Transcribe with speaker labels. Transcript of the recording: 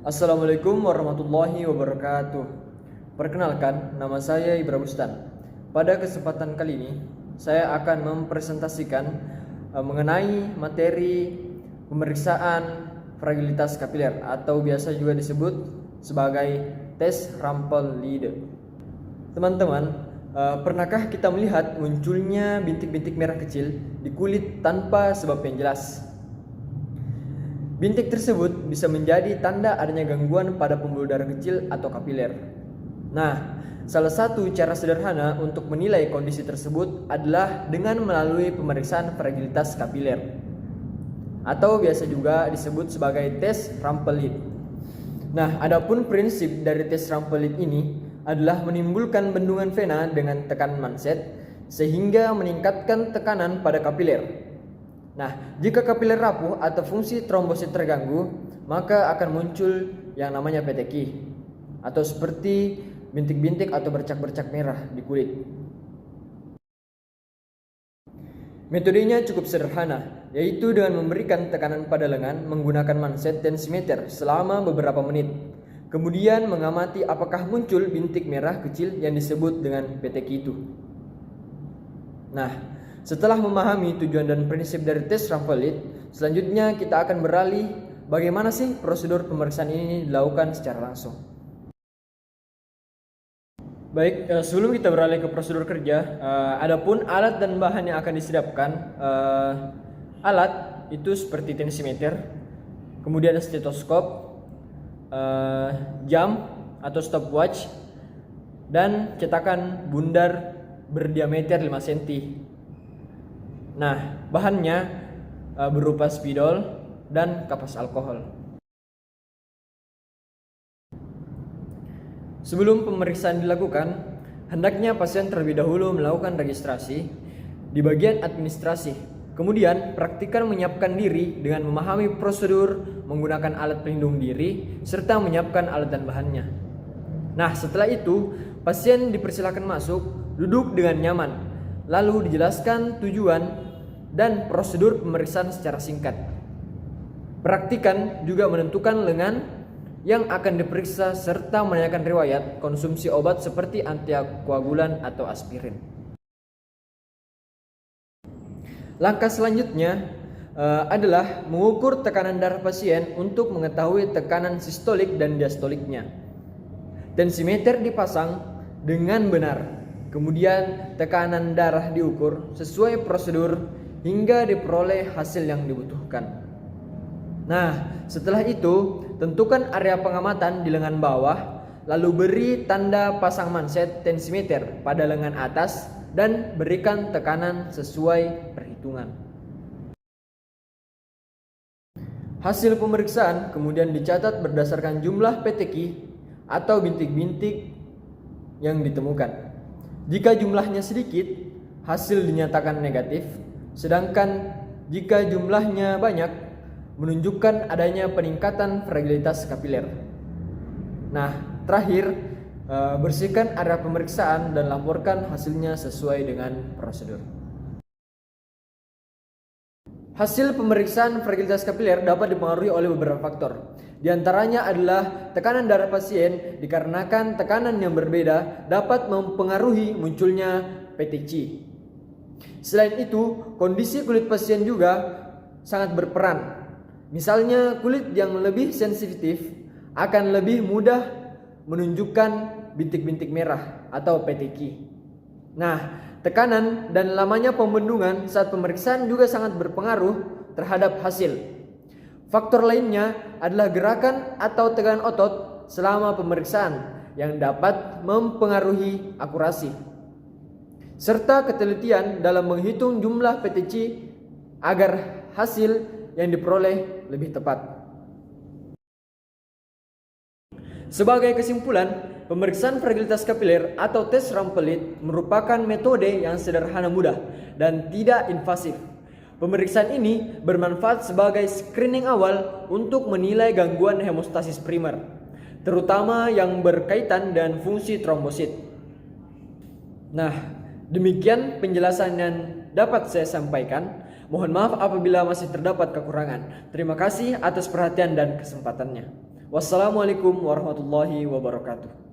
Speaker 1: Assalamualaikum warahmatullahi wabarakatuh. Perkenalkan, nama saya Ibra Bustan. Pada kesempatan kali ini, saya akan mempresentasikan mengenai materi pemeriksaan fragilitas kapiler atau biasa juga disebut sebagai tes Rumpel-Leeder. Teman-teman, pernahkah kita melihat munculnya bintik-bintik merah kecil di kulit tanpa sebab yang jelas? Bintik tersebut bisa menjadi tanda adanya gangguan pada pembuluh darah kecil atau kapiler. Nah, salah satu cara sederhana untuk menilai kondisi tersebut adalah dengan melalui pemeriksaan fragilitas kapiler atau biasa juga disebut sebagai tes Rumpel-Leeder. Nah, adapun prinsip dari tes Rumpel-Leeder ini adalah menimbulkan bendungan vena dengan tekanan manset sehingga meningkatkan tekanan pada kapiler. Nah, jika kapiler rapuh atau fungsi trombosit terganggu, maka akan muncul yang namanya peteki atau seperti bintik-bintik atau bercak-bercak merah di kulit. Metodenya cukup sederhana, yaitu dengan memberikan tekanan pada lengan menggunakan manset tensimeter selama beberapa menit. Kemudian mengamati apakah muncul bintik merah kecil yang disebut dengan peteki itu. Nah, setelah memahami tujuan dan prinsip dari tes Rumpel-Leeder, selanjutnya kita akan beralih bagaimana sih prosedur pemeriksaan ini dilakukan secara langsung. Baik, sebelum kita beralih ke prosedur kerja, adapun alat dan bahan yang akan disiapkan, alat itu seperti tensimeter, kemudian stetoskop, jam atau stopwatch, dan cetakan bundar berdiameter 5 cm. Nah, bahannya berupa spidol dan kapas alkohol. Sebelum pemeriksaan dilakukan, hendaknya pasien terlebih dahulu melakukan registrasi di bagian administrasi. Kemudian, praktikkan menyiapkan diri dengan memahami prosedur menggunakan alat pelindung diri serta menyiapkan alat dan bahannya. Nah, setelah itu, pasien dipersilakan masuk, duduk dengan nyaman, lalu dijelaskan tujuan dan prosedur pemeriksaan secara singkat. Praktikan juga menentukan lengan yang akan diperiksa serta menanyakan riwayat konsumsi obat seperti antikoagulan atau aspirin. Langkah selanjutnya adalah mengukur tekanan darah pasien untuk mengetahui tekanan sistolik dan diastoliknya. Tensimeter dipasang dengan benar, kemudian tekanan darah diukur sesuai prosedur hingga diperoleh hasil yang dibutuhkan. Nah, setelah itu tentukan area pengamatan di lengan bawah, lalu beri tanda pasang manset tensimeter pada lengan atas dan berikan tekanan sesuai perhitungan. Hasil pemeriksaan kemudian dicatat berdasarkan jumlah peteki atau bintik-bintik yang ditemukan. Jika jumlahnya sedikit, hasil dinyatakan negatif. Sedangkan jika jumlahnya banyak, menunjukkan adanya peningkatan fragilitas kapiler. Nah, terakhir, bersihkan area pemeriksaan dan laporkan hasilnya sesuai dengan prosedur. Hasil pemeriksaan fragilitas kapiler dapat dipengaruhi oleh beberapa faktor. Di antaranya adalah tekanan darah pasien dikarenakan tekanan yang berbeda dapat mempengaruhi munculnya peteki. Selain itu, kondisi kulit pasien juga sangat berperan. Misalnya, kulit yang lebih sensitif akan lebih mudah menunjukkan bintik-bintik merah atau peteki. Nah, tekanan dan lamanya pembendungan saat pemeriksaan juga sangat berpengaruh terhadap hasil. Faktor lainnya adalah gerakan atau tegangan otot selama pemeriksaan yang dapat mempengaruhi akurasi serta ketelitian dalam menghitung jumlah peteki agar hasil yang diperoleh lebih tepat. Sebagai kesimpulan, pemeriksaan fragilitas kapiler atau tes Rumpel-Leeder merupakan metode yang sederhana, mudah, dan tidak invasif. Pemeriksaan ini bermanfaat sebagai screening awal untuk menilai gangguan hemostasis primer, terutama yang berkaitan dengan fungsi trombosit. Nah, demikian penjelasan yang dapat saya sampaikan. Mohon maaf apabila masih terdapat kekurangan. Terima kasih atas perhatian dan kesempatannya. Wassalamualaikum warahmatullahi wabarakatuh.